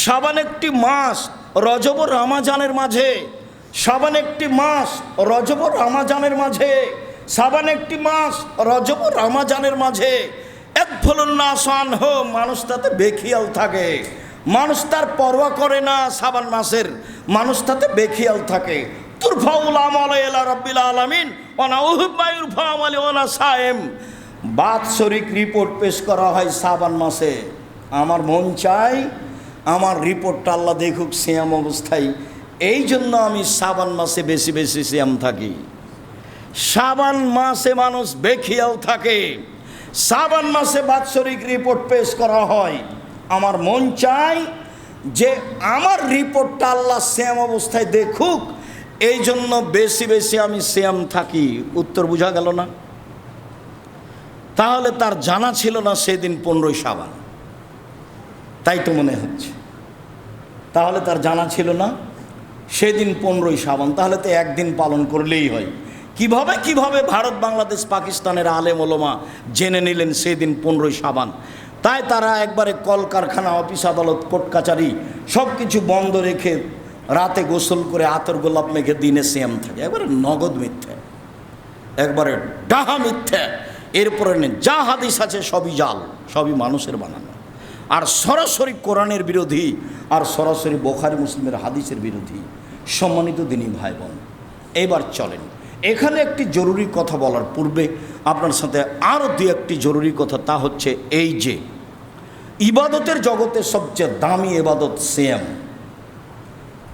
শাবান একটি মাস রজব ও রমাজানের মাঝে, শাবান একটি মাস রজব ও রমাজানের মাঝে, শাবান একটি মাস রজব ও রমাজানের মাঝে এক ফলুন্নাসান হো, মানুষ তাতে বেখিয়াল থাকে, মানুষ তার পরোয়া করে না। শাবান মাসের মানুষ তাতে বেখিয়াল থাকে। তুরফাউল আমাল ইলা রাব্বিল আলামিন ওয়া নাউহিব্বু ইউরফা আমাল ওয়ালা সায়েম। বাৎসরিক রিপোর্ট পেশ করা হয় শাবান মাসে। আমার মন চাই আমার রিপোর্টটা আল্লাহ দেখুক সিয়াম অবস্থায়, এই জন্য আমি শাবান মাসে বেশি বেশি সিয়াম থাকি। শাবান মাসে মানুষ বেখিয়াল থাকে, শাবান মাসে বাৎসরিক রিপোর্ট পেশ করা হয়। আমার মন চাই যে আমার রিপোর্টটা আল্লাহ সিয়াম অবস্থায় দেখুক, এই জন্য বেশি বেশি আমি সিয়াম থাকি। উত্তর বোঝা গেল না? তাহলে তার জানা ছিল না সেদিন 15ই শাবান, তাই তো মনে হচ্ছে। তাহলে তার জানা ছিল না সেদিন 15ই শাবান, তাহলে তো একদিন পালন করলেই হয়। কিভাবে ভারত বাংলাদেশ পাকিস্তানের আলেম ওলামা জেনে নিলেন সেদিন 15ই শাবান? তাই তারা একবারে কলকারখানা, অফিস আদালত, কোর্ট কাচারি সব কিছু বন্ধ রেখে রাতে গোসল করে আতর গোলাপ মেঘে দিনে সিয়াম থাকে। একবারে নগদ মিথ্যে, একবারে ডাহা মিথ্যে। এরপরে যা হাদিস আছে সবই জাল, সবই মানুষের বানানো, আর সরাসরি কোরআনের বিরোধী, আর সরাসরি বুখারী মুসলিমের হাদিসের বিরোধী। সম্মানিত দিনী ভাই বোন, এবার চলেন এখানে একটি জরুরি কথা বলার পূর্বে আপনার সাথে আরও দু একটি জরুরি কথা। তা হচ্ছে এই যে ইবাদতের জগতে সবচেয়ে দামি ইবাদত সিয়াম।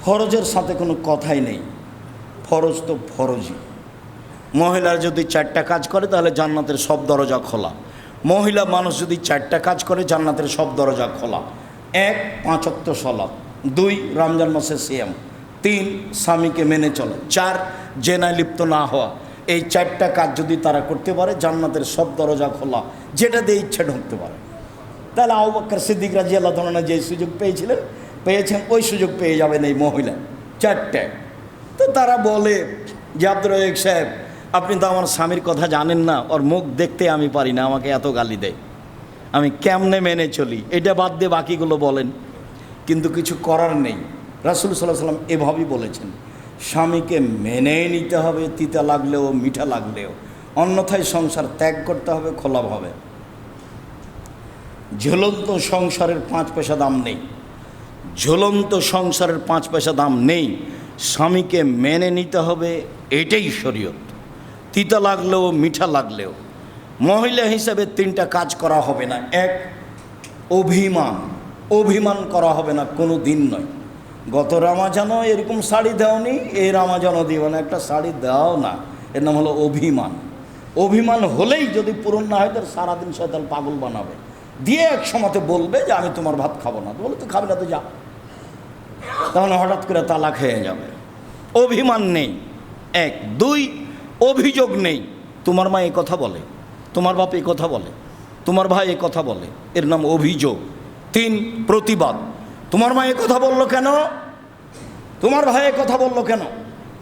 ফরজের সাথে কোনো কথাই নেই, ফরজ তো ফরজই। মহিলার যদি 4টা কাজ করে তাহলে জান্নাতের সব দরজা খোলা। মহিলা মানুষ যদি 4টা কাজ করে জান্নাতের সব দরজা খোলা। 1, 5 ওয়াক্ত সালাত, 2, রমজান মাসে সিয়াম, 3, স্বামীকে মেনে চলা, 4, জেনায় লিপ্ত না হওয়া। এই 4টা কাজ যদি তারা করতে পারে জান্নাতের সব দরজা খোলা, যেটা দিয়ে ইচ্ছে ঢুকতে পারে। তাহলে আবু বকর সিদ্দিক রাদিয়াল্লাহু তাআলা যে সুযোগ পেয়েছেন ওই সুযোগ পেয়ে যাবেন এই মহিলা 4টে। তো তারা বলে যে আব্দুর রাজ্জাক সাহেব, আপনি তো আমার স্বামীর কথা জানেন না, ওর মুখ দেখতে আমি পারি না, আমাকে এত গালি দেয়, আমি কেমনে মেনে চলি? এটা বাদ দিয়ে বাকিগুলো বলেন। কিন্তু কিছু করার নেই। রাসূল সাল্লাল্লাহু আলাইহি ওয়াসাল্লাম এভাবেই বলেছেন, স্বামীকে মেনে নিতে হবে, তিতা লাগলেও মিঠা লাগলেও, অন্যথায় সংসার ত্যাগ করতে হবে খোলাভাবে। ঝুলন্ত সংসারের 5 পয়সা দাম নেই, ঝুলন্ত সংসারের 5 পয়সা দাম নেই। স্বামীকে মেনে নিতে হবে, এটাই শরীয়ত। তিতা লাগলেও মিঠা লাগলেও মহিলা হিসাবে 3টা কাজ করা হবে না। 1, অভিমান করা হবে না, কোনো দিন নয়। গত রমাজানও এরকম শাড়ি দাওনি, এই রমাজানও দিও না, একটা শাড়ি দাও না, এর নাম হলো অভিমান। অভিমান হলেই যদি পূরণ না হয় তার সারাদিন শয়তান পাগল বানাবে, দিয়ে এক সময়তে বলবে যে আমি তোমার ভাত খাবো না। বলে তুই খাবি না তো যা, তাহলে হঠাৎ করে তালাক হয়ে যাবে। অভিমান নেই 1, 2, অভিযোগ নেই। তোমার মা এই কথা বলে, তোমার বাপ এই কথা বলে, তোমার ভাই এই কথা বলে, এর নাম অভিযোগ। 3, প্রতিবাদ। তোমার মা এই কথা বললো কেন, তোমার ভাই এই কথা বললো কেন,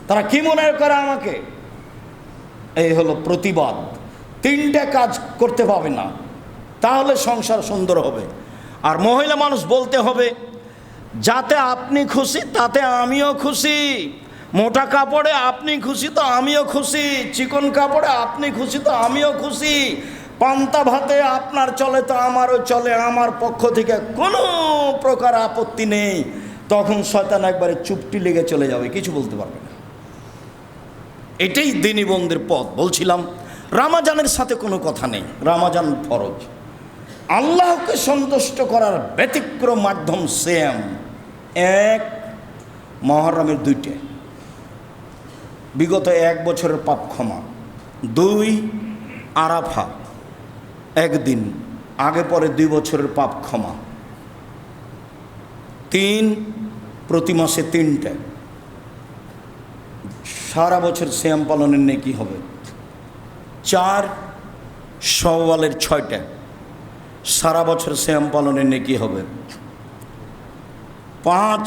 তারা কি মনে করে আমাকে? এই হলো প্রতিবাদ। 3টে কাজ করতে পাবে না, তাহলে সংসার সুন্দর হবে। আর মহিলা মানুষ বলতে হবে, যাতে আপনি খুশি তাতে আমিও খুশি। মোটা কাপড়ে আপনি খুশি তো আমিও খুশি, চিকন কাপড়ে আপনি খুশি তো আমিও খুশি, পান্তা ভাতে আপনার চলে তো আমারও চলে, আমার পক্ষ থেকে কোনো প্রকার আপত্তি নেই। তখন শয়তান একবারে চুপটি লেগে চলে যাবে, কিছু বলতে পারবে না। এটাই দিনী বন্ধের পথ। বলছিলাম রমাজানের সাথে কোনো কথা নেই, রমাজান ফরজ। আল্লাহকে সন্তুষ্ট করার ব্যতিক্রম মাধ্যম সিয়াম। 1, মুহররমের 2টে, বিগত 1 বছরের পাপ ক্ষমা। 2, আরাফা, একদিন আগে পরে 2 বছরের পাপ ক্ষমা। 3, প্রতি মাসে 3টে, সারা বছর সিয়াম পালনের নেকি হবে। 4, শাওয়ালের 6টে, সারা বছর সিয়াম পালনের নেকি হবে। 5,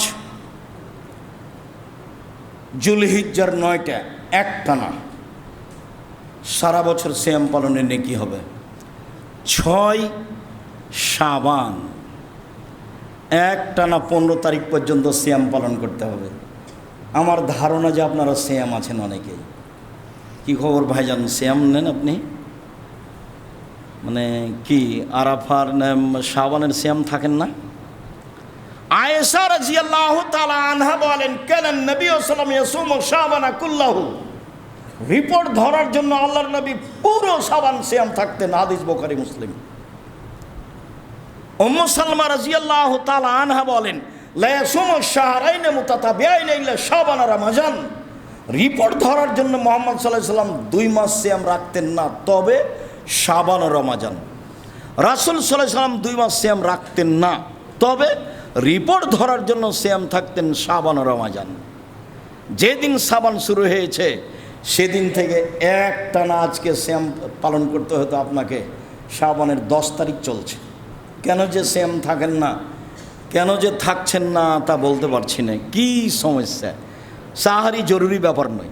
জুলহিজ্জার 9টে একটানা, সারা বছর সিয়াম পালনের নেকি হবে। 6, শাবান, একটানা 15 তারিখ পর্যন্ত সিয়াম পালন করতে হবে। আমার ধারণা যে আপনারা সিয়াম আছেন অনেকেই। কি খবর ভাইজান, সিয়াম নেন আপনি? মানে কি আরাফার শাবানের সিয়াম থাকেন না? আয়েশা রাদিয়াল্লাহু তাআলা আনহা বলেন, কানান নবী সাল্লাল্লাহু আলাইহি ওয়াসাল্লাম ইয়াসুমু শাবানা কুল্লাহু। রিপোর্ট ধরার জন্য আল্লাহর নবী পুরো শাবান সিয়াম থাকতেন। হাদিস বুখারী মুসলিম। উম্মু সালমা রাদিয়াল্লাহু তাআলা আনহা বলেন, লা ইয়াসুমু শাহরাইন মুতাতাবিআইন ইল্লা শাবান রমাজান। রিপোর্ট ধরার জন্য মুহাম্মদ সাল্লাল্লাহু আলাইহি ওয়াসাল্লাম 2 মাস সিয়াম রাখতেন না, তবে শাবান ও রমাজান। রাসূল সাল্লাল্লাহু আলাইহি ওয়াসাল্লাম 2 মাস সিয়াম রাখতেন না, তবে রিপোর্ট ধরার জন্য সিয়াম থাকতেন শাবান ও রমাজান। যেদিন শাবান শুরু হয়েছে সেদিন থেকে একটানা আজকে সিয়াম পালন করতে হতো আপনাকে। শাবানের 10 তারিখ চলছে। কেন যে সিয়াম থাকেন না, কেন যে থাকছেন না তা বলতে পারছি না। কি সমস্যা? সাহারি জরুরি ব্যাপার নয়,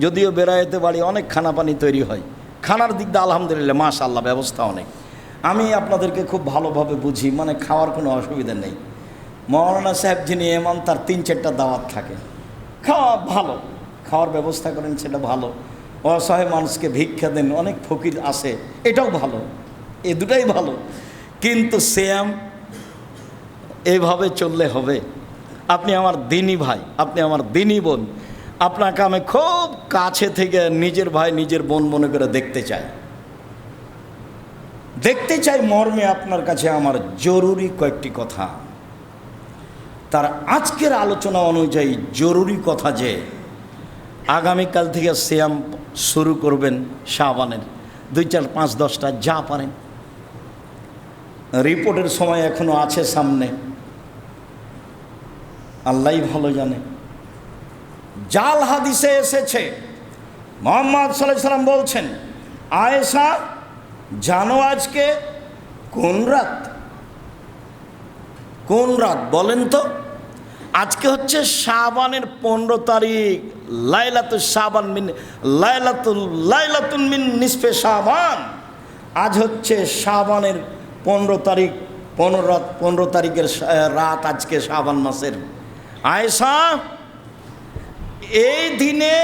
যদিও বেড়াইতে বাড়ি অনেক খানা পানি তৈরি হয়। খানার দিক দিয়ে আলহামদুলিল্লাহ মাশাআল্লাহ ব্যবস্থা অনেক। আমি আপনাদেরকে খুব ভালোভাবে বুঝি, মানে খাওয়ার কোনো অসুবিধা নেই। মৌলানা সাহেব যিনি এমাম, তার 3-4টা দাওয়াত থাকে। খাওয়া ভালো, খাওয়ার ব্যবস্থা করেন, সেটা ভালো। অসহায় মানুষকে ভিক্ষা দেন, অনেক ফকির আসে, এটাও ভালো। এই দুটাই ভালো। কিন্তু সিয়াম এইভাবে চললে হবে? আপনি আমার দিনী ভাই, আপনি আমার দিনী বোন, আপনাকে আমি খুব কাছে থেকে নিজের ভাই নিজের বোন মনে করে দেখতে চাই মর্মে আপনার কাছে আমার জরুরি কয়েকটি কথা। তার আজকের আলোচনা অনুযায়ী জরুরি কথা যে আগামীকাল থেকে সিয়াম শুরু করবেন শাবানের 2, 4, 5, 10টা যা পারেন। রিপোর্টের সময় এখনো আছে সামনে, আল্লাহই ভালো জানে। জাল হাদিসে এসেছে মুহাম্মদ সাল্লাল্লাহু আলাইহি ওয়াসাল্লাম বলছেন, আয়েশা জানো আজকে কোন রাত? কোন রাত বলেন তো? আজকে হচ্ছে শাবানের 15 তারিখ, লাইলাতুল শাবান মিন লাইলাতুন মিন নিসফে শাবান। আজ হচ্ছে শাবানের 15 তারিখ, 15 তারিখের রাত আজকে শাবান মাসের। আয়েশা, এই দিনে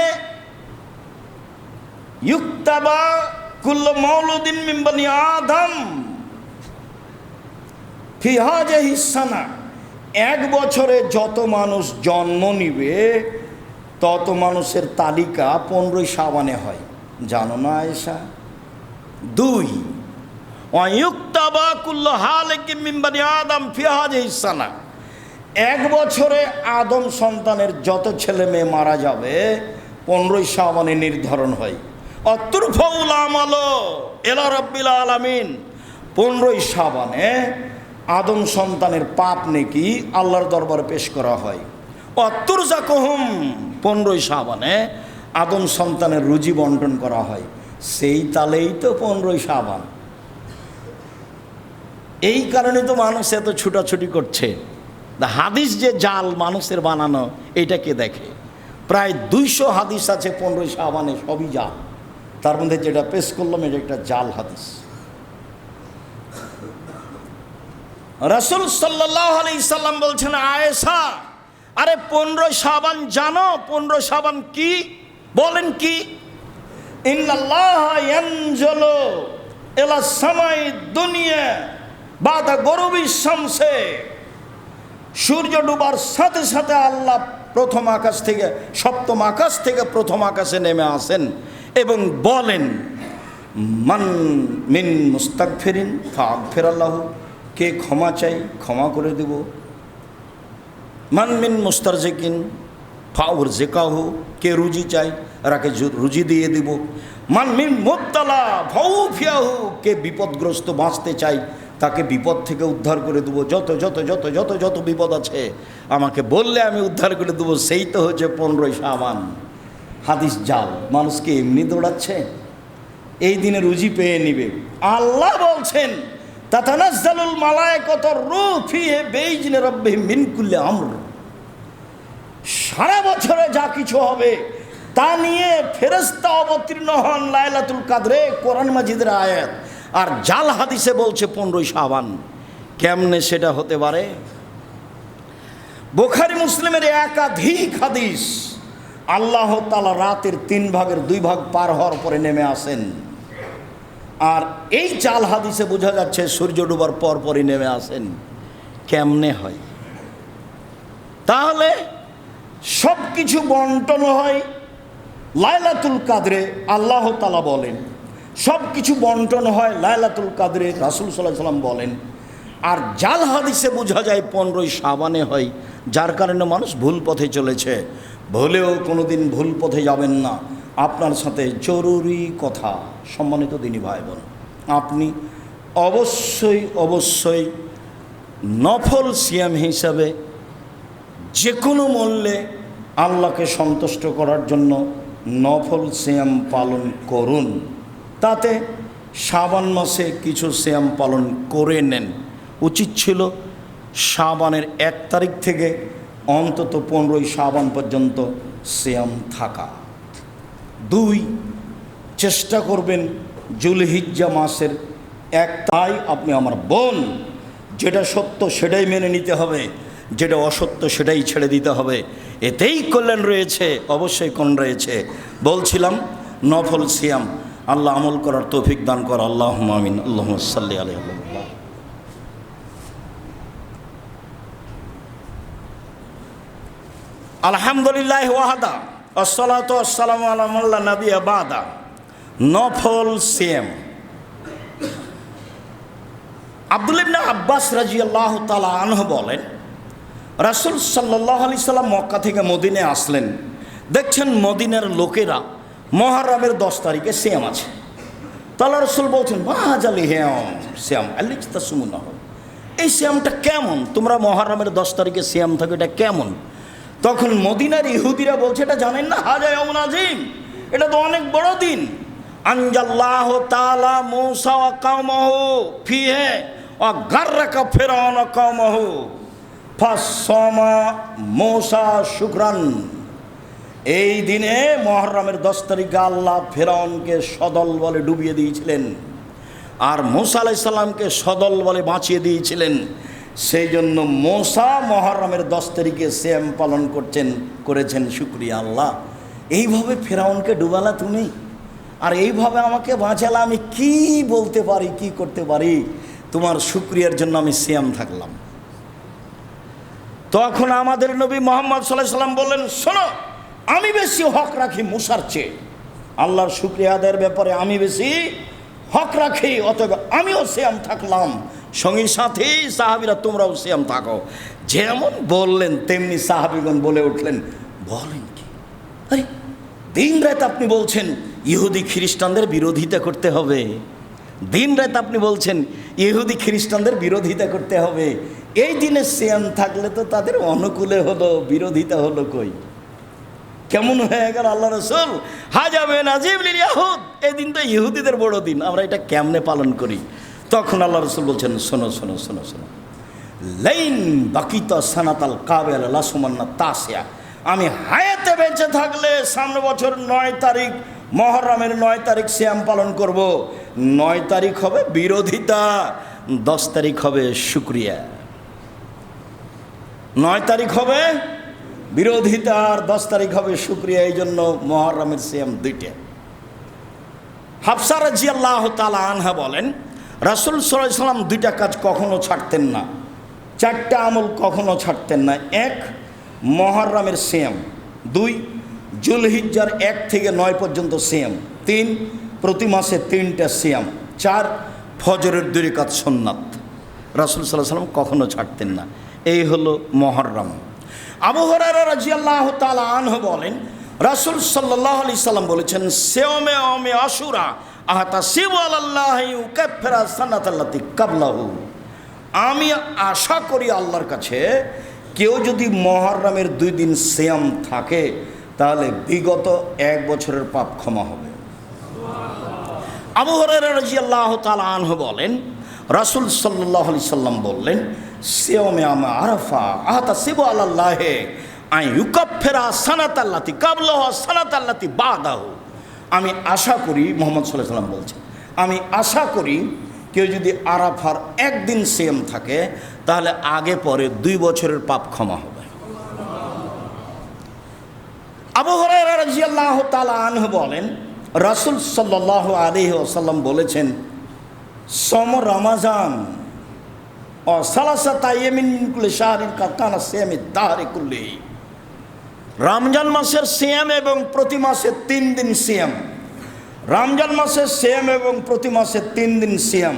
ইউক্তাবা কুল্লু মাউলুদিন মিন বনি আদম ফি হাযিহি সানা। 1 বছরে যত মানুষ জন্ম নিবে তত মানুষের তালিকা 15 শাবানে হয়, জানো না আয়েশা? 2, ওয়ায়ুক্তাবা কুল্লু হালিকিন মিন বনি আদম ফি হাযিহি সানা। 1 বছরে আদম সন্তানের যত ছেলে মেয়ে মারা যাবে 15 শাবানে নির্ধারণ হয়। অতুরফাউল আমাল ইলা রাব্বিল আলামিন। 15 শাবানে আদম সন্তানের পাপ নেকি আল্লাহর দরবারে পেশ করা হয়। অতুরজাকুহুম, 15 শাবানে আদম সন্তানের রুজি বন্টন করা হয়। সেই তালেই তো 15 শাবান। এই কারণে তো মানুষ এত ছুটাছুটি করছে। হাদিস যে জাল মানুষের বানানো, এটা কে দেখে? প্রায় 200 হাদিস আছে 15 শাবানে, সবই জাল। তার মধ্যে যেটা পেশ করলাম এটা একটা জাল হাদিস। রাসূল সাল্লাল্লাহু আলাইহি সাল্লাম বলছেন, আয়েশা, আরে 15 শাবান জানো? 15 শাবান কি? বলেন কি? ইন্নাল্লাহা ইয়ানজুলু ইলা সামাই দুনিয়া বাদা গরুবি শামসে। সূর্য ডুবার সাথে সাথে আল্লাহ প্রথম আকাশ থেকে, সপ্তম আকাশ থেকে প্রথম আকাশে নেমে আসেন এবং বলেন, মান মিন মুস্তাগফিরিন ফাগফিরাল্লাহু, কে ক্ষমা চাই ক্ষমা করে দেব। মান মিন মুস্তারজিকিন ফাউরজিকাহু, কে রুজি চাই রাকে রুজি দিয়ে দিব। মান মিন মুবতালা ফাউফিয়াহু, কে বিপদগ্রস্ত বাঁচতে চাই তাকে বিপদ থেকে উদ্ধার করে দেবো। যত যত যত যত যত বিপদ আছে আমাকে বললে আমি উদ্ধার করে দেবো। সেই তো হচ্ছে 15 শাবান। হাদিস জাল, মানুষকে এমনি দৌড়াচ্ছে, এই দিনে রুজি পেয়ে নিবে। আল্লাহ বলছেন, তাতানাজ্জালুল মালায়েকাতুর রূহ ফিহি বিইজনি রাব্বিহিম মিন কুল্লি আমর। সারা বছরে যা কিছু হবে তা নিয়ে ফেরেশতা অবতীর্ণ হন লাইলাতুল কদরে, কোরআন মাজিদের আয়াত। আর জাল হাদিসে বলছে 15 শাবান। কেমনে সেটা হতে পারে? বুখারী মুসলিমের একাধিক হাদিস, আল্লাহ তাআলা রাতের 3 ভাগের 2 ভাগ পার হওয়ার পরে নেমে আসেন। আর এই চাল হাদিসে বোঝা যাচ্ছে সূর্য ডোবার পর পরই নেমে আসেন। কেমনে হয়? তাহলে সব কিছু বন্টন হয় লাইলাতুল কাদরে। আল্লাহ তাআলা বলেন সব কিছু বন্টন হয় লাইলাতুল কাদরে, রাসূল সাল্লাল্লাহু আলাইহি ওয়াসাল্লাম বলেন। আর জাল হাদিসে বোঝা যায় 15ই শাবানে হয়, যার কারণে মানুষ ভুল পথে চলেছে। ভুলেও কোনোদিন ভুল পথে যাবেন না। আপনার সাথে জরুরি কথা, সম্মানিত দিনী ভাই বোন, আপনি অবশ্যই অবশ্যই নফল সিয়াম হিসাবে যে কোনো মূল্যে আল্লাহকে সন্তুষ্ট করার জন্য নফল সিয়াম পালন করুন। তাতে শাবান মাসে কিছু সিয়াম পালন করে নেন। উচিত ছিল শাবানের 1 তারিখ থেকে অন্তত 15ই শাবান পর্যন্ত সিয়াম থাকা। 2, চেষ্টা করবেন জুলহিজ্জা মাসের 1 তাই আপনি আমার বোন, যেটা সত্য সেটাই মেনে নিতে হবে, যেটা অসত্য সেটাই ছেড়ে দিতে হবে। এতেই কল্যাণ রয়েছে, অবশ্যই কোন রয়েছে। বলছিলাম নফল সিয়াম, আল্লাহ আমল করার তৌফিক দান কর। আল্লাহুম্মা আমিন। আল্লাহুম্মা সাল্লি আলাইহি ওয়া সাল্লাম। আলহামদুলিল্লাহ ওয়াহদা আসসালাতু ওয়াসসালামু আলা মান লা নাবিয়্যা বাদা। নফল সিয়াম। আব্দুল্লাহ ইবনে আব্বাস রাদিয়াল্লাহু তাআলা আনহু বলেন, রাসূল সাল্লাল্লাহু আলাইহি সাল্লাম মক্কা থেকে মদিনায় আসলেন। দেখছেন মদিনার লোকেরা মুহররমের 10 তারিখে সিয়াম আছে। তাহলে রাসূল বলছেন, মাহাজালি হিয়াম সিয়াম আল্লিতাসুমুনাহ, এই সিয়ামটা কেমন? তোমরা মুহররমের 10 তারিখে সিয়াম থাকো, এটা কেমন? তখন মদিনার ইহুদিরা বলছে, এটা জানেন না, হাজা ইয়াউমুন আযীম, এটা তো অনেক বড় দিন। আনজাল্লাহু তাআলা মূসা ওয়া কওমাহু ফিহি ওয়া গাররাকা ফিরআউন ওয়া কওমাহু ফাসামা মূসা শুকরান। এই দিনে মুহররমের 10 তারিখে আল্লাহ ফিরআউনকে সদল বলে ডুবিয়ে দিয়েছিলেন, আর মূসা আলাইহিস সালামকে সদল বলে বাঁচিয়ে দিয়েছিলেন। সেই জন্য মূসা মুহররমের 10 তারিখে সিয়াম পালন করেছেন। শুকরিয়া আল্লাহ, এইভাবে ফিরআউনকে ডুবালা তুমি, আর এইভাবে আমাকে বাঁচালা। আমি কি বলতে পারি, কি করতে পারি? তোমার শুকরিয়ার জন্য আমি সিয়াম থাকলাম। তখন আমাদের নবী মুহাম্মদ সাল্লাল্লাহু আলাইহি সাল্লাম বললেন, শোনো, আমি বেশি হক রাখি মূসার চেয়ে। আল্লাহর শুকরিয়া আদায়ের ব্যাপারে আমি বেশি হক রাখি, অতএব আমিও সিয়াম থাকলাম। সঙ্গী সাথী সাহাবীরা তোমরাও সিয়াম থাকো। যেমন বললেন তেমনি সাহাবীগণ বলে উঠলেন, বলেন কি? আরে দিন রাত আপনি বলছেন ইহুদি খ্রিস্টানদের বিরোধিতা করতে হবে, দিন রাত আপনি বলছেন ইহুদি খ্রিস্টানদের বিরোধিতা করতে হবে। এই দিনে সিয়াম থাকলে তো তাদের অনুকূলে হলো, বিরোধিতা হলো কই? কেমন হয়ে গেল আল্লাহ রাসূল? হাজা বিন আযীম লিল ইয়াহুদ, এই দিন তো ইহুদিদের বড় দিন, আমরা এটা কেমনে পালন করি? তখন আল্লাহ রাসূল বলছেন, শোনো শোনো শোনো শোনো, লাইন বাকিতা সানাতাল কাবিল লাসুমান্না তাসিয়া, আমি হায়াতে বেঁচে থাকলে সামনে বছর 9 তারিখ মুহররমের 9 তারিখ সিয়াম পালন করব। 9 তারিখ হবে বিরোধিতা, 10 তারিখ হবে শুকরিয়া। 9 তারিখ হবে বিরোধিতা আর 10 তারিখ হবে শুকরিয়া। এই জন্য মুহররমের সিয়াম 2টা। হাফসা রাদিয়াল্লাহু তাআলা আনহা বলেন, রাসূল সাল্লাল্লাহু আলাইহি সাল্লাম 2টা কাজ কখনো ছাড়তেন না, 4টা আমল কখনো ছাড়তেন না। 1 মুহররমের সিয়াম, 2 জুলহিজ্জার 1 থেকে 9 পর্যন্ত সিয়াম, 3 প্রতি মাসে 3টা সিয়াম, 4 ফজরের 2 রাকাত সুন্নাত। রাসূল সাল্লাল্লাহু আলাইহি সাল্লাম কখনো ছাড়তেন না। এই হলো মুহররম। আবু হুরায়রা রাদিয়াল্লাহু তাআলা আনহু বলেন, রাসূল সাল্লাল্লাহু আলাইহি সাল্লাম বলেছেন, সিয়ামে ইয়াউমে আশুরা আহতাসিবু আলাল্লাহি ইউকাফিরা সানাতাল্লাতি ক্বাবলাহু। আমি আশা করি আল্লাহর কাছে, কেউ যদি মুহররমের 2 দিন সিয়াম থাকে তাহলে বিগত 1 বছরের পাপ ক্ষমা হবে। আবু হুরায়রা রাদিয়াল্লাহু তাআলা আনহু বলেন, রাসূল সাল্লাল্লাহু আলাইহি সাল্লাম বললেন, সিয়ামে ইয়াউমে আরাফা আহতাসিবু আলাল্লাহি আন ইউকাফিরা সানাতাল্লাতি ক্বাবলাহু সানাতাল্লাতি বাদাহু। আমি আশা করি, মুহাম্মদ সাল্লাল্লাহু আলাইহি সাল্লাম বলছেন, আমি আশা করি কেউ যদি আরাফার 1 দিন সিয়াম থাকে তাহলে আগে পরে 2 বছরের পাপ ক্ষমা হবে। আবু হুরায়রা রাদিয়াল্লাহু তাআলা আনহু বলেন, রাসূল সাল্লাল্লাহু আলাইহি ওয়াসাল্লাম বলেছেন, সম রমাজান ও সালাসাতা ইয়ামিন কুল্লি শাহরিন কা কানা সিয়ামিদ দাহরি কুল্লিহি। রমজান মাসের সিয়াম এবং প্রতি মাসে 3 দিন সিয়াম, রমজান মাসের সিয়াম এবং প্রতি মাসে 3 দিন সিয়াম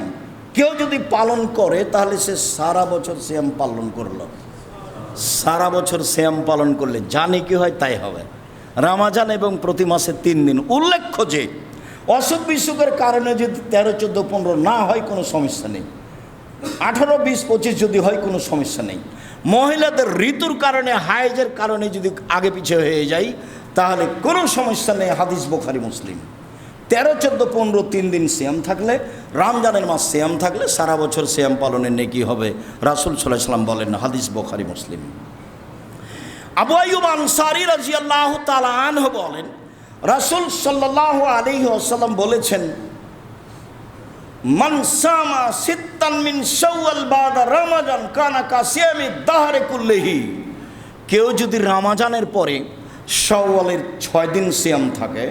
কেউ যদি পালন করে তাহলে সে সারা বছর সিয়াম পালন করলো। সারা বছর সিয়াম পালন করলে জানে কি হয় তাই হবে। রমজান এবং প্রতি মাসে 3 দিন। উল্লেখ্য যে অসুখ বিসুখের কারণে যদি 13, 14, 15 না হয় কোনো সমস্যা নেই, 18, 20, 25 যদি হয় কোনো সমস্যা নেই। মহিলাদের ঋতুর কারণে, হায়েজের কারণে যদি আগে পিছে হয়ে যায় তাহলে কোনো সমস্যা নেই। হাদিস বুখারী মুসলিম। 13, 14, 15 3 দিন সিয়াম থাকলে, রমজানের মাস সিয়াম থাকলে সারা বছর সিয়াম পালনের নেকি হবে, রাসূল সাল্লাল্লাহু আলাইহি ওয়াসাল্লাম বলেন। হাদিস বুখারী মুসলিম। আবু আইয়ুব আনসারী রাদিয়াল্লাহু তাআলা আনহু বলেন, রাসূল সাল্লাল্লাহু আলাইহি ওয়াসাল্লাম বলেছেন, মান সামা সিত্তান মিন শাওয়াল বাদা রমাজান কানা কা সিয়ামি দাহরি কুল্লিহি। কেউ যদি রমজানের পরে শাওয়ালের 6 দিন সিয়াম থাকে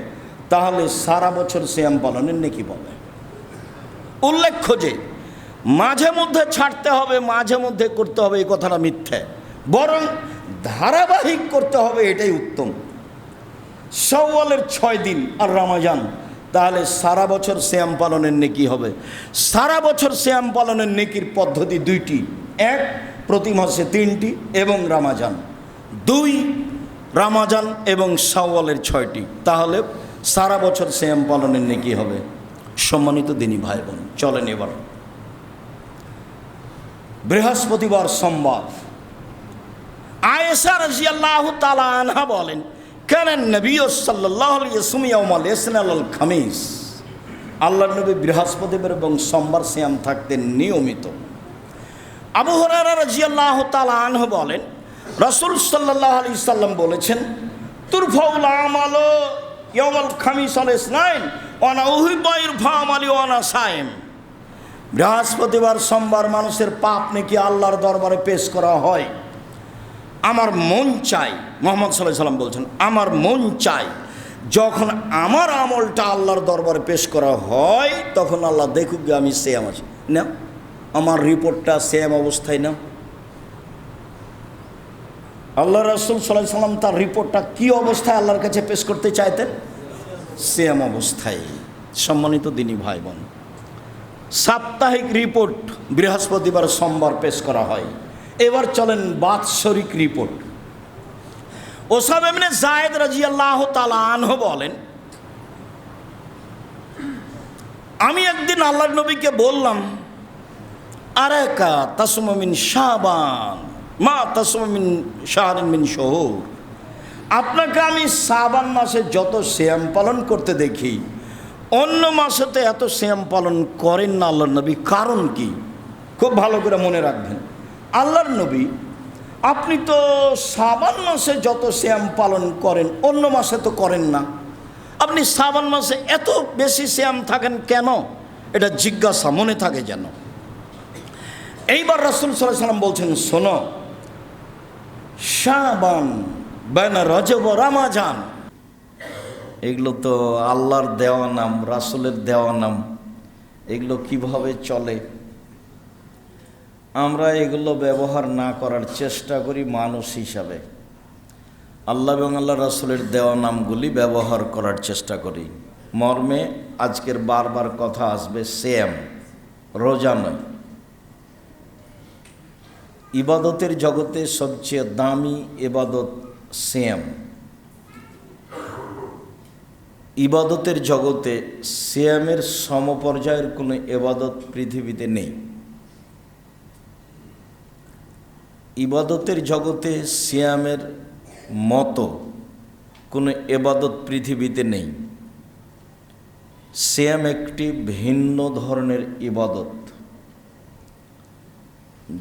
তাহলে সারা বছর সিয়াম পালনের নেকি পাবে। উল্লেখ্য যে মাঝে মধ্যে ছাড়তে হবে, মাঝে মধ্যে করতে হবে এই কথাটা মিথ্যে, বরং ধারাবাহিক করতে হবে, এটাই উত্তম। শাওয়ালের 6 দিন আর রমজান, তাহলে সারা বছর সিয়াম পালনের নেকি হবে। সারা বছর সিয়াম পালনের নেকির পদ্ধতি 2টি, 1 প্রতি মাসে 3টি এবং রমজান 2, রমজান এবং শাওয়ালের 6টি, তাহলে সারা বছর সিয়াম পালনের নেকি হবে। সম্মানিত দিনী ভাই বোন, চলেন এবার বৃহস্পতিবার সোমবার। আয়েশা রাদিয়াল্লাহু তাআলা আনহা বলেন, কানান নবী সাল্লাল্লাহু আলাইহি ওয়াসাল্লাম ইয়াউমাল ইসনাল খামিস। আল্লাহর নবী বৃহস্পতিবার এবং সোমবার সিয়াম থাকতেন নিয়মিত। আবু হুরায়রা রাদিয়াল্লাহু তাআলা আনহু বলেন, রাসূল সাল্লাল্লাহু আলাইহি ওয়াসাল্লাম বলেছেন, তুরফাউল আমালু ইয়াউমাল খামিস আল ইসনাইন ওয়া আনা উহিব্বু ইরফা আমালি ওয়া আনা সায়েম। বৃহস্পতিবার সোমবার মানুষের পাপ নাকি আল্লাহর দরবারে পেশ করা হয়। আমার মন চাই, মুহাম্মদ সাল্লাল্লাহু আলাইহি ওয়াসাল্লাম বলছেন, আমার মন চাই যখন আমার আমলটা আল্লাহর দরবারে পেশ করা হয় তখন আল্লাহ দেখুক যে আমি সিয়াম আছি না, আমার রিপোর্টটা সিয়াম অবস্থায় না। আল্লাহ রাসূল সাল্লাল্লাহু আলাইহি ওয়াসাল্লাম তার রিপোর্টটা কি অবস্থায় আল্লাহর কাছে পেশ করতে চাইতেন? সিয়াম অবস্থায়। সম্মানিত দিনী ভাই বোন, সাপ্তাহিক রিপোর্ট বৃহস্পতিবার সোমবার পেশ করা হয়। এবার চলেন বাৎসরিক রিপোর্ট। ওসামা ইবনে যায়েদ রাদিয়াল্লাহু তাআলা আনহু বলেন, আমি একদিন আল্লাহর নবীকে বললাম, আরাকা তাসুমু মিন শাবান মা তাসুমু মিন শাহরিন মিন শুহুর। আপনাকে আমি শাবান মাসে যত সিয়াম পালন করতে দেখি, অন্য মাসেতে এত সিয়াম পালন করেন না আল্লাহর নবী, কারণ কি? খুব ভালো করে মনে রাখবেন, আল্লাহর নবী আপনি তো শাবান মাসে যত সিয়াম পালন করেন অন্য মাসে তো করেন না, আপনি শাবান মাসে এত বেশি সিয়াম থাকেন কেন? এটা জিজ্ঞাসা মনে থাকে যেন। এইবার রাসূল সাল্লাল্লাহু আলাইহি ওয়াসাল্লাম বলছেন, শোনো, শাবান বাইনা রজব ও রমজান, এগুলো তো আল্লাহর দেওয়া নাম, রাসূলের দেওয়া নাম, এগুলো কিভাবে চলে? আমরা এগুলো ব্যবহার না করার চেষ্টা করি মানুষ হিসাবে, আল্লাহ এবং আল্লাহ রাসূলের দেওয়া নামগুলি ব্যবহার করার চেষ্টা করি। মর্মে আজকের বারবার কথা আসবে সিয়াম, রোজা নয়। ইবাদতের জগতে সবচেয়ে দামি ইবাদত সিয়াম। ইবাদতের জগতে সিয়ামের সমপর্যায়ের কোনো ইবাদত পৃথিবীতে নেই। ইবাদতের জগতে সিয়ামের মতো কোনো ইবাদত পৃথিবীতে নেই। সিয়াম একটি ভিন্ন ধরনের ইবাদত,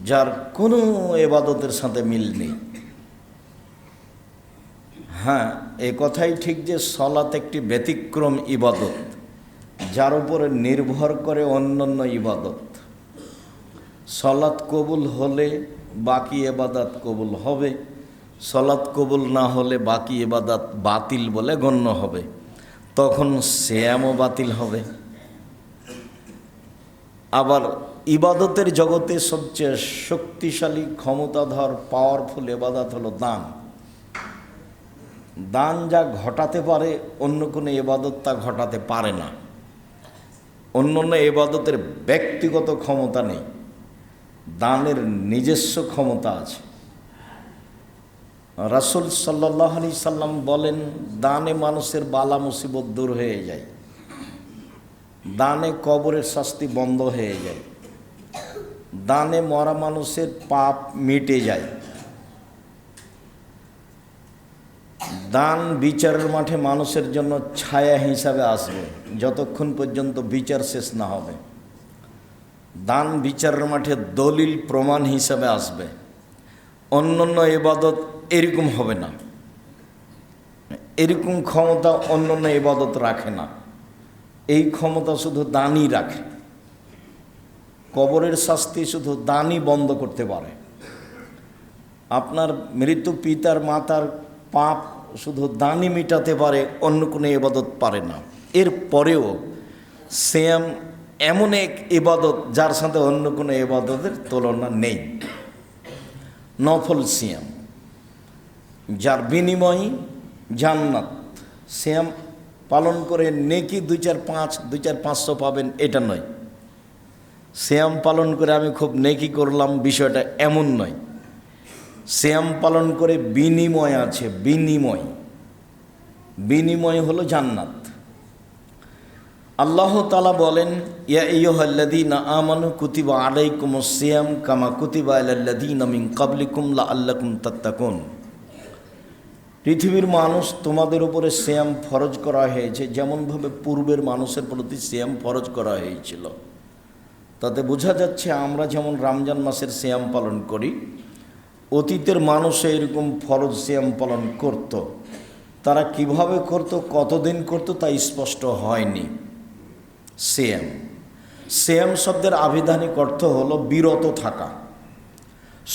যার কোনো ইবাদতের সাথে মিল নেই। হ্যাঁ, এ কথাই ঠিক যে সালাত একটি ব্যতিক্রম ইবাদত, যার উপরে নির্ভর করে অন্যান্য ইবাদত। সালাত কবুল হলে বাকি ইবাদত কবুল হবে, সালাত কবুল না হলে বাকি ইবাদত বাতিল বলে গণ্য হবে, তখন সিয়ামও বাতিল হবে। আবার ইবাদতের জগতে সবচেয়ে শক্তিশালী, ক্ষমতাধর, পাওয়ারফুল ইবাদত হলো দান। দান যা ঘটাতে পারে অন্য কোনো ইবাদত তা ঘটাতে পারে না। অন্য অন্য ইবাদতের ব্যক্তিগত ক্ষমতা নেই, দানের নিজস্ব ক্ষমতা আছে। রাসূল সাল্লাল্লাহু আলাইহি সাল্লাম বলেন, দানে মানুষের বালা মুসিবত দূর হয়ে যায়, দানে কবরের শাস্তি বন্ধ হয়ে যায়, দানে মরা মানুষের পাপ মিটে যায়, দান বিচারের মাঠে মানুষের জন্য ছায়া হিসাবে আসবে যতক্ষণ পর্যন্ত বিচার শেষ না হবে। দান বিচারের মাঠে দলিল প্রমাণ হিসাবে আসবে। অন্যান্য ইবাদত এরকম হবে না, এরকম ক্ষমতা অন্যান্য ইবাদত রাখে না। এই ক্ষমতা শুধু দানই রাখে। কবরের শাস্তি শুধু দানই বন্ধ করতে পারে। আপনার মৃত পিতার মাতার পাপ শুধু দানই মিটাতে পারে, অন্য কোনো ইবাদত পারে না। এর পরেও সিয়াম এমন এক ইবাদত যার সাথে অন্য কোনো ইবাদতের তুলনা নেই। নফল সিয়াম, যার বিনিময় জান্নাত। সিয়াম পালন করে নেকি 2-4-500 পাবেন, এটা নয়। সিয়াম পালন করে আমি খুব নেকি করলাম, বিষয়টা এমন নয়। সিয়াম পালন করে বিনিময় আছে, বিনিময় হলো জান্নাত। আল্লাহ তাআলা বলেন, ইয়া আইয়ুহাল্লাযীনা আমানু কুতিবা আলাইকুমুস সিয়াম কামা কুতিবা আলাল্লাযীনা মিন ক্বাবলিকুম লাআল্লাকুম তাত্তাকুন। পৃথিবীর মানুষ, তোমাদের উপরে সিয়াম ফরজ করা হয়েছে যেমনভাবে পূর্বের মানুষের প্রতি সিয়াম ফরজ করা হয়েছিল। তাতে বোঝা যাচ্ছে আমরা যেমন রমজান মাসের সিয়াম পালন করি, অতীতের মানুষ এরকম ফরজ সিয়াম পালন করত। তারা কিভাবে করত, কতদিন করত তা স্পষ্ট হয়নি। সিয়াম শব্দের আবিধানিক অর্থ হলো বিরত থাকা।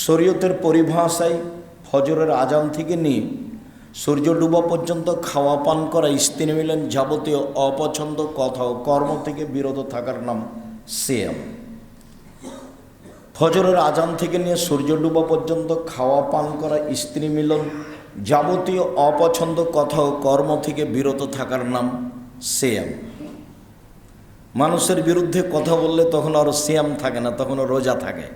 শরীয়তের পরিভাষায় ফজরের আজান থেকে নিয়ে সূর্য ডুবা পর্যন্ত খাওয়া পান করা, স্ত্রী মিলন, যাবতীয় অপছন্দ কথা ও কর্ম থেকে বিরত থাকার নাম সিয়াম। ফজরের আজান থেকে নিয়ে সূর্য ডুবা পর্যন্ত খাওয়া পান করা, স্ত্রী মিলন, যাবতীয় অপছন্দ কথা ও কর্ম থেকে বিরত থাকার নাম সিয়াম। মানুষের বিরুদ্ধে কথা বললে তখন আর সিয়াম থাকে না, তখন রোজা থাকে।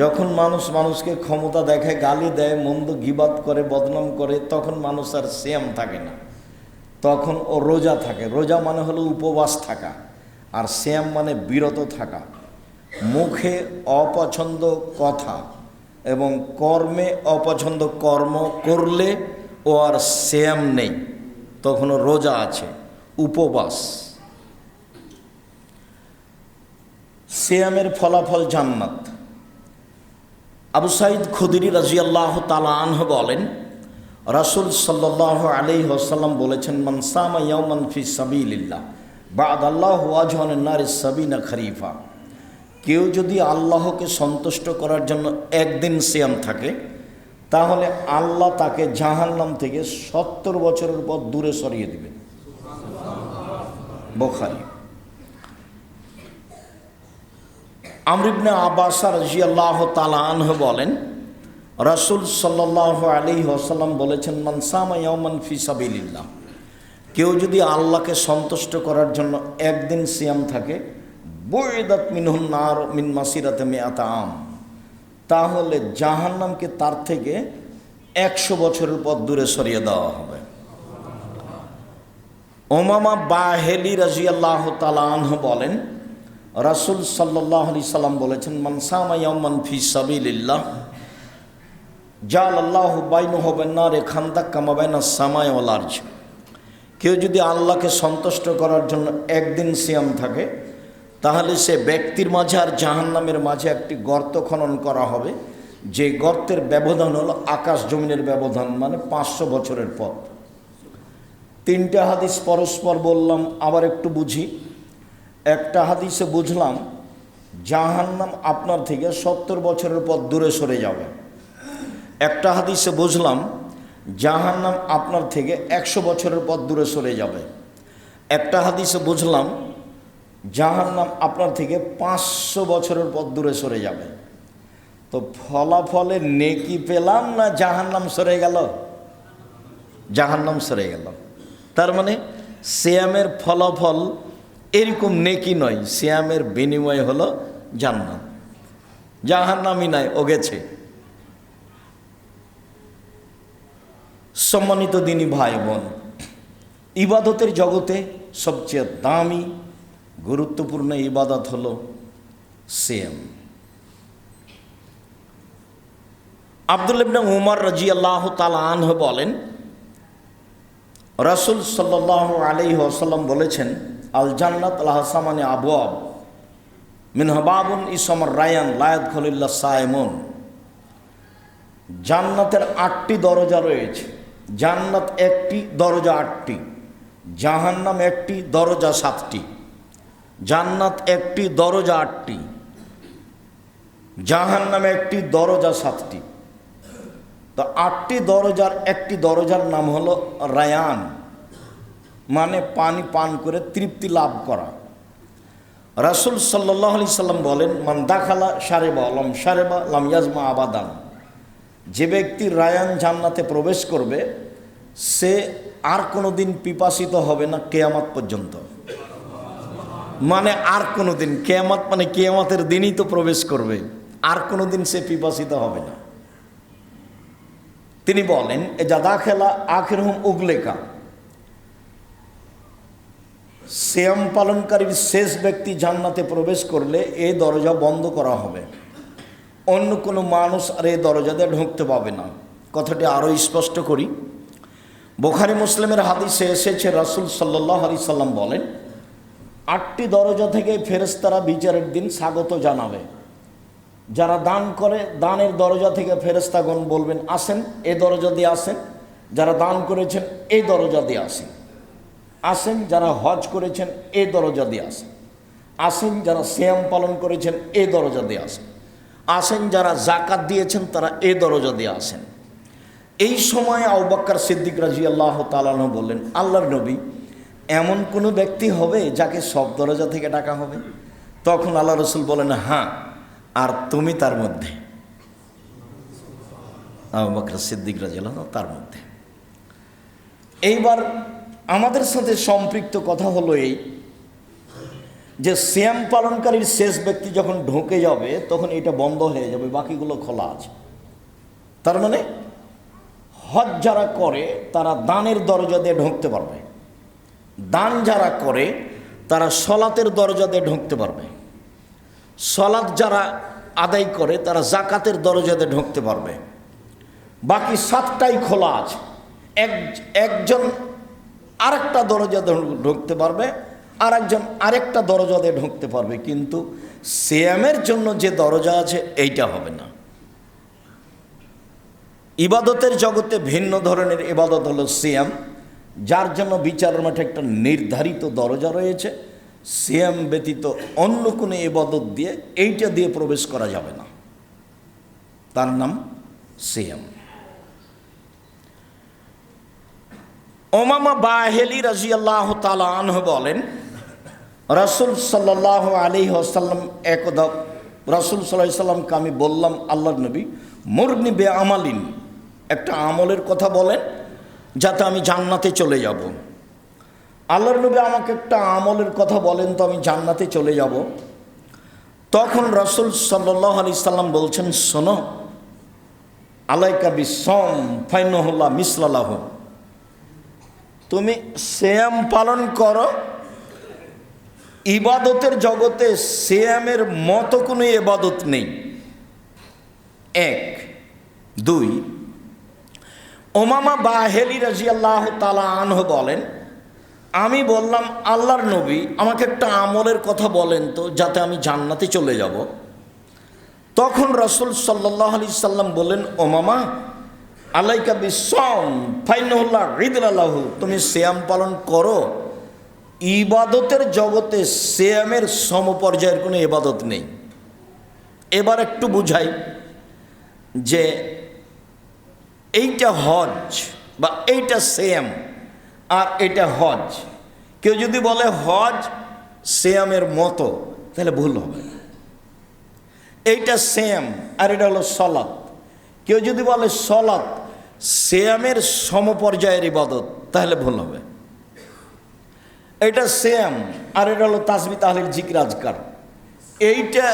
যখন মানুষ মানুষকে ক্ষমতা দেখায়, গালি দেয়, মন্দ গীবাত করে, বদনাম করে, তখন মানুষ আর সিয়াম থাকে না, তখন ও রোজা থাকে। রোজা মানে হলো উপবাস থাকা, আর সিয়াম মানে বিরত থাকা। মুখে অপছন্দ কথা এবং কর্মে অপছন্দ কর্ম করলে ও আর সিয়াম নেই, তখনও রোজা আছে, উপবাস। সিয়ামের ফলাফল জান্নাত। আবু সাঈদ খুদরি রাদিয়াল্লাহু তাআলা আনহু বলেন, রাসূল সাল্লাল্লাহু আলাইহি ওয়াসাল্লাম বলেছেন, মান সামা ইয়াওমান ফি সাবিলিল্লাহ বা'দাল্লাহু ওয়াজহান নারি সাবিনা খরিফা। কেউ যদি আল্লাহকে সন্তুষ্ট করার জন্য একদিন সিয়াম থাকে, তাহলে আল্লাহ তাকে জাহান্নাম থেকে 70 বছরের পর দূরে সরিয়ে দিবে। বুখারী। আমর ইবনে আব্বাস রাদিয়াল্লাহু তাআলা আনহু বলেন, রাসূল সাল্লাল্লাহু আলাইহি ওয়াসাল্লাম বলেছেন, মান সামা ইয়াওমান ফি সাবিলিল্লাহ। কেউ যদি আল্লাহকে সন্তুষ্ট করার জন্য একদিন সিয়াম থাকে, বুইদাত মিনহুন নার মিন মাসিরাতি মিআতা আম, তাহলে জাহান্নামকে তার থেকে 100 বছরের পর দূরে সরিয়ে দেওয়া হবে। উমামা বাহিলি রাদিয়াল্লাহু তাআলা আনহু বলেন, রাসূল সাল্লাল্লাহু আলাইহি সাল্লাম বলেছেন, মান সামা ইয়াওমান ফি সাবিলিল্লাহ জাআলাল্লাহু বাইনাহু ওয়া বাইনান নারি খান্দাক কামা বাইনাস সামাই ওয়াল আরজ। কেউ যদি আল্লাহকে সন্তুষ্ট করার জন্য একদিন সিয়াম থাকে, তাহলে সে ব্যক্তির মাঝে আর জাহান্নামের মাঝে একটি গর্ত খনন করা হবে, যে গর্তের ব্যবধান হলো আকাশ জমিনের ব্যবধান, মানে 500 বছরের পথ। 3টা হাদিস পরস্পর বললাম, আবার একটু বুঝি। একটা হাদিসে বুঝলাম জাহান্নাম আপনার থেকে 70 বছরের পর দূরে সরে যাবে। একটা হাদিসে বুঝলাম জাহান্নাম আপনার থেকে 100 বছরের পথ দূরে সরে যাবে। একটা হাদিসে বুঝলাম জাহান্নাম আপনার থেকে 500 বছরের পথ দূরে সরে যাবে। তো ফলাফলে নেকি পেলাম না জাহান্নাম সরে গেল? জাহান্নাম সরে গেল। তার মানে সিয়ামের ফলাফল এরকম নেকি নয়, সিয়ামের বিনিময় হলো জান্নাত। জাহান্নামই নাই, ও গেছে। সম্মানিত দিনী ভাই বোন, ইবাদতের জগতে সবচেয়ে দামি গুরুত্বপূর্ণ ইবাদত হলো সিয়াম। আব্দুল্লাহ ইবনে উমর রাদিয়াল্লাহু তাআলা আনহু বলেন, রাসূল সাল্লাল্লাহু আলাইহি ওয়াসাল্লাম বলেছেন, আল জান্নাত লাহা সামানি আবওয়াব মিনহা বাবুন ইসমুর রায়ান লা ইয়াদখুলু ইল্লা সাইমুন। জান্নাতের 8টি দরজা রয়েছে। জান্নাত একটি, দরজা 8টি। জাহান্নাম একটি, দরজা 7টি। জান্নাত একটি, দরজা 8টি। জাহান্নাম একটি, দরজা 7টি। তো 8টি দরজার একটি দরজার নাম হলো রায়ান, মানে পানি পান করে তৃপ্তি লাভ করা। রাসূল সাল্লাল্লাহু আলাইহি সাল্লাম বলেন, মান দাখালা শারেবা লাম শারেবা লাম ইয়াজমা আবাদান। যে ব্যক্তি রায়ান জান্নাতে প্রবেশ করবে সে আর কোনো দিন পিপাসিত হবে না কিয়ামত পর্যন্ত। মানে আর কোনো দিন, কিয়ামত মানে কিয়ামতের দিনই তো প্রবেশ করবে, আর কোনো দিন সে পিপাসিত হবে না। তিনি বলেন, এ যা দাখেলা আখিরহুম উগলেকা। সিয়াম পালনকারীর শেষ ব্যক্তি জান্নাতে প্রবেশ করলে এই দরজা বন্ধ করা হবে, অন্য কোনো মানুষ আর এই দরজা দিয়ে ঢুকতে পাবে না। কথাটি আরও স্পষ্ট করি, বুখারী মুসলিমের হাদিসে এসেছে, রাসূল সাল্লাল্লাহু আলাইহি সাল্লাম বলেন, 8টি দরজা থেকে ফেরেশতারা বিচারের দিন স্বাগত জানাবে। যারা দান করে দানের দরজা থেকে ফেরেশতাগণ বলবেন, আসেন এই দরজা দিয়ে আসেন। যারা দান করেছেন এই দরজা দিয়ে আসেন। আসেন যারা হজ করেছেন এই দরজা দিয়ে আসেন। আসেন যারা সিয়াম পালন করেছেন এই দরজা দিয়ে আসেন। আসেন যারা যাকাত দিয়েছেন তারা এই দরজা দিয়ে আসেন। এই সময় আবু বকর সিদ্দিক রাদিয়াল্লাহু তাআলা আনহু বললেন, আল্লাহর নবী, এমন কোনো ব্যক্তি হবে যাকে সব দরজা থেকে ডাকা হবে? তখন আল্লাহ রাসূল বলেন, হ্যাঁ, আর তুমি তার মধ্যে। আবু বকর সিদ্দিক রাদিয়াল্লাহু তার মধ্যে। এইবার আমাদের সাথে সম্পৃক্ত কথা হলো এই যে সিয়াম পালনকারীর শেষ ব্যক্তি যখন ঢুকে যাবে তখন এটা বন্ধ হয়ে যাবে, বাকিগুলো খোলা আছে। তার মানে হজ যারা করে তারা দানের দরজা দিয়ে ঢুকতে পারবে, দান যারা করে তারা সলাতের দরজা দিয়ে ঢুকতে পারবে, সলাত যারা আদায় করে তারা যাকাতের দরজা দিয়ে ঢুকতে পারবে। বাকি 7টাই খোলা আছে। একজন আরেকটা দরজা দিয়ে ঢুকতে পারবে, আর একজন আরেকটা দরজা দিয়ে ঢুকতে পারবে, কিন্তু সিয়ামের জন্য যে দরজা আছে এইটা হবে না। ইবাদতের জগতে ভিন্ন ধরনের ইবাদত হলো সিয়াম, যার জন্য বিচারের মাঠে একটা নির্ধারিত দরজা রয়েছে। সিয়াম ব্যতীত অন্য কোনো ইবাদত দিয়ে এইটা দিয়ে প্রবেশ করা যাবে না, তার নাম সিয়াম। উমামা বাহিলি রাদিয়াল্লাহু তাআলা আনহু বলেন, রাসূল সাল্লাল্লাহু আলাইহি ওয়াসাল্লাম একদা রাসূল সাল্লাল্লাহু আলাইহি ওয়াসাল্লামকে আমি বললাম, আল্লাহর নবী, মুরনি বে আমালিন, একটা আমলের কথা বলেন যাতে আমি জান্নাতে চলে যাব। আল্লাহর নবী আমাকে একটা আমলের কথা বলেন তো আমি জান্নাতে চলে যাব। তখন রাসূল সাল্লাল্লাহু আলাইহি সাল্লাম বলছেন, শোনো, আলাইকা বিসসাম ফাইন্নাহু লা মিসলা লাহু। তুমি সিয়াম পালন করো, ইবাদতের জগতে সিয়ামের মতো কোনো ইবাদত নেই। 1, 2, উমামা বাহিলি রাদিয়াল্লাহু তাআলা আনহু বলেন, আমি বললাম, আল্লাহর নবী, আমাকে একটা আমলের কথা বলেন তো যাতে আমি জান্নাতে চলে যাব। তখন রাসূল সাল্লাল্লাহু আলাইহি সাল্লাম বললেন, উমামা, আলাইকা বিসসাম ফাইন্নাহু লা ইদলা লাহু। তুমি সিয়াম পালন করো, ইবাদতের জগতে সিয়ামের সমপর্যায়ের কোনো ইবাদত নেই। এবার একটু বুঝাই যে এইটা হজ বা এইটা সিয়াম আর এটা হজ। কেউ যদি বলে হজ সিয়ামের মতো তাহলে ভুল হবে। এইটা সিয়াম আর এটা হলো সলাত। কেউ যদি বলে সলাত সিয়ামের সমপর্যায়ের ইবাদত তাহলে ভুল হবে। এটা সিয়াম আর এটা হলো তাসবিহ তাহলিল জিকির আজকার, এইটা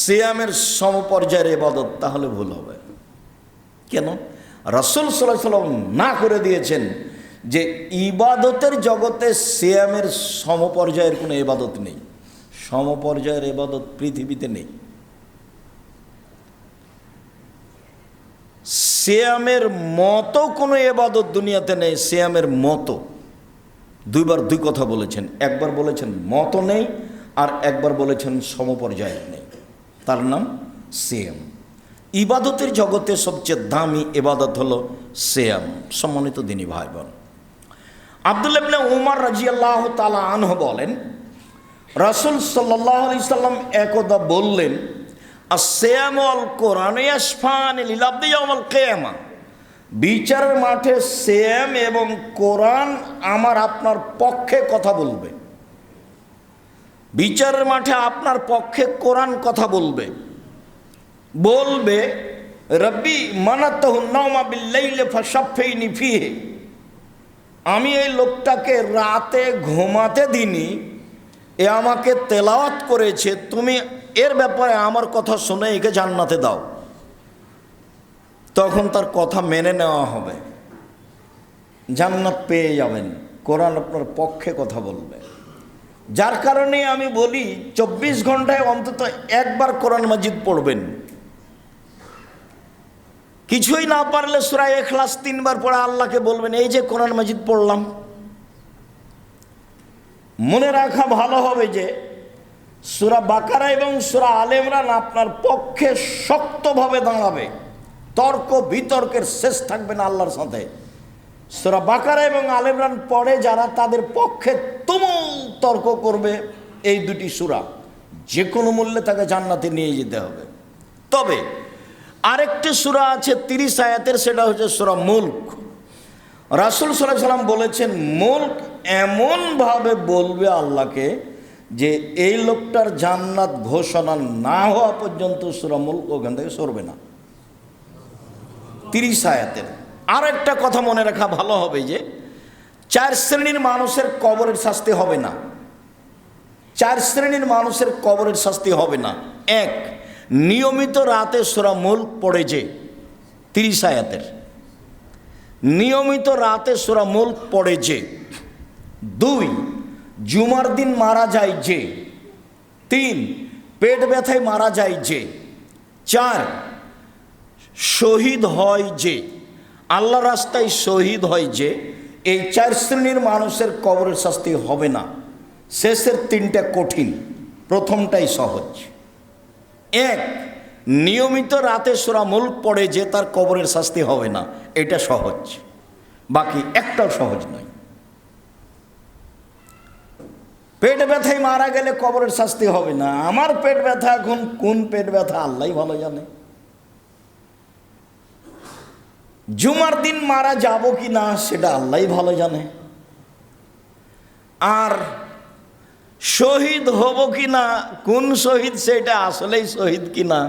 সিয়ামের সমপর্যায়ের ইবাদত তাহলে ভুল হবে। কেন? রাসূল সাল্লাল্লাহু আলাইহি ওয়াসাল্লাম না করে দিয়েছেন যে ইবাদতের জগতে সিয়ামের সমপর্যায়ের কোনো ইবাদত নেই। সমপর্যায়ের ইবাদত পৃথিবীতে নেই। সিয়ামের মতো কোনো ইবাদত দুনিয়াতে নেই। সিয়ামের মতো, দুইবার দুই কথা বলেছেন। একবার বলেছেন মতো নেই আর একবার বলেছেন সমপর্যায়ের নেই। তার নাম সিয়াম। ইবাদতের জগতে সবচেয়ে দামি ইবাদত হলো সিয়াম। সম্মানিত দিনী ভাই বোন, আব্দুল্লাহ ইবনে উমর রাদিয়াল্লাহু তাআলা আনহু বলেন, রাসূল সাল্লাল্লাহু আলাইহি সাল্লাম একদা বললেন, আস-সিয়ামু ওয়াল কুরআনু ইয়াশফাআনি লিল আবদি ইয়াওমাল কিয়ামা। বিচারের মাঠে সিয়াম এবং কোরআন আমার আপনার পক্ষে কথা বলবে। বিচারের মাঠে আপনার পক্ষে কোরআন কথা বলবে। বলবে, রব্বি মানাতাহুন নাওমা বিল-লাইলি ফাশাফফিনি ফিহি। আমি এই লোকটাকে রাতে ঘুমাতে দিনি, এ আমাকে তেলাওয়াত করেছে, তুমি এর ব্যাপারে আমার কথা শুনে একে জান্নাতে দাও। তখন তার কথা মেনে নেওয়া হবে, জান্নাত পেয়ে যাবেন। কোরআন আপনার পক্ষে কথা বলবে। যার কারণে আমি বলি 24 ঘন্টায় অন্তত একবার কোরআন মাজিদ পড়বেন। কিছুই না পারলে সূরা ইখলাস 3 বার পড়ে আল্লাহকে বলবেন, এই যে কোরআন মাজিদ পড়লাম। মনে রাখা ভালো হবে যে সূরা বাকারা এবং সূরা আলে ইমরান আপনার পক্ষে শক্তভাবে দাঁড়াবে। তর্ক বিতর্কের শেষ থাকবে না আল্লাহর সাথে। সূরা বাকারা এবং আলে ইমরান পড়ে যারা, তাদের পক্ষে তুমুল তর্ক করবে এই দুটি সূরা। যে কোনো মূল্যে তাকে জান্নাতে নিয়ে যেতে হবে। তবে আরেকটি সূরা আছে 30 আয়াতের, সেটা হচ্ছে সূরা মুলক। রাসূল সাল্লাল্লাহু আলাইহি ওয়াসাল্লাম বলেছেন, মুলক এমনভাবে বলবে আল্লাহকে যে এই লোকটার জান্নাত ঘোষণা না হওয়া পর্যন্ত সূরা মুলক ওখান থেকে সরবে না। 30 আয়াতের। আর একটা কথা মনে রাখা ভালো হবে যে 4 শ্রেণীর মানুষের কবরের শাস্তি হবে না। 4 শ্রেণীর মানুষের কবরের শাস্তি হবে না। 1, নিয়মিত রাতে সূরা মুলক পড়ে যে, 30 আয়াতের। নিয়মিত রাতে সূরা মুলক পড়ে যে। 2, জুমার দিন মারা যায় যে। 3, পেট ব্যথায় মারা যায় যে। 4, শহীদ হয় যে, আল্লাহর রাস্তায় শহীদ হয় যে। এই 4 শ্রেণীর মানুষের কবরের শাস্তি হবে না। শেষের 3টা কঠিন, প্রথমটাই সহজ। 1, নিয়মিত রাতে সূরা মুলক পড়ে যে, তার কবরের শাস্তি হবে না, এটা সহজ। বাকি একটাও সহজ নয়। পেট ব্যথায় মারা গেলে কবরের শাস্তি হবে না। আমার পেট ব্যথা এখন কোন পেট ব্যথা আল্লাহই ভালো জানে। জুমার দিন মারা যাব কি না সেটা আল্লাহই ভালো জানে। আর শহীদ হব কি না, কোন শহীদ সেটা আসলেই শহীদ কি না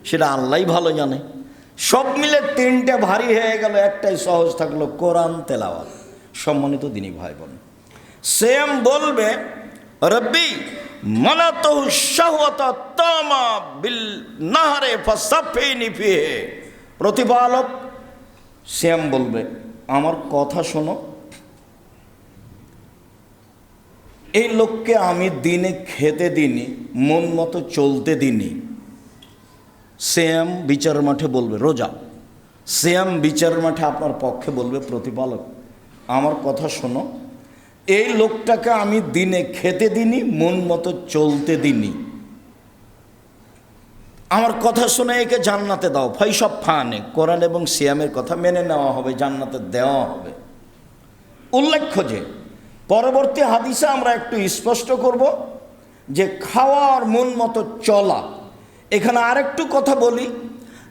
সেটা আল্লাহই ভালো জানে। সব মিলে 3টে ভারী হয়ে গেল, একটাই সহজ থাকলো, কোরআন তেলাওয়াত। সম্মানিত দিনী ভাই বোন, সিয়াম বলবে, রব্বি মানাতুহু শাহওয়াতা তামা বিল নাহরে ফাসাফিনি ফিহি। প্রতিপালক সিয়াম বলবে, আমার কথা শোনো, এই লোককে আমি দিনে খেতে দিনি, মন মতো চলতে দিনি। সিয়াম বিচার মাঠে বলবে, রোজা। সিয়াম বিচার মাঠে আপনার পক্ষে বলবে, প্রতিপালক আমার কথা শোনো, এই লোকটাকে আমি দিনে খেতে দিনি, মন মতো চলতে দিনি, আমার কথা শুনে একে জান্নাতে দাও। ফাইসব ফানে, কোরআন এবং সিয়ামের কথা মেনে নেওয়া হবে, জান্নাতে দেওয়া হবে। উল্লেখ্য যে পরবর্তী হাদিসে আমরা একটু স্পষ্ট করব যে খাওয়ার মন মতো চলা। এখানে আরেকটু কথা বলি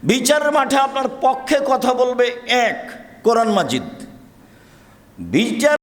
বিচারের মাঠে আপনার পক্ষে কথা বলবে এক, কোরআন মাজিদ। বিচার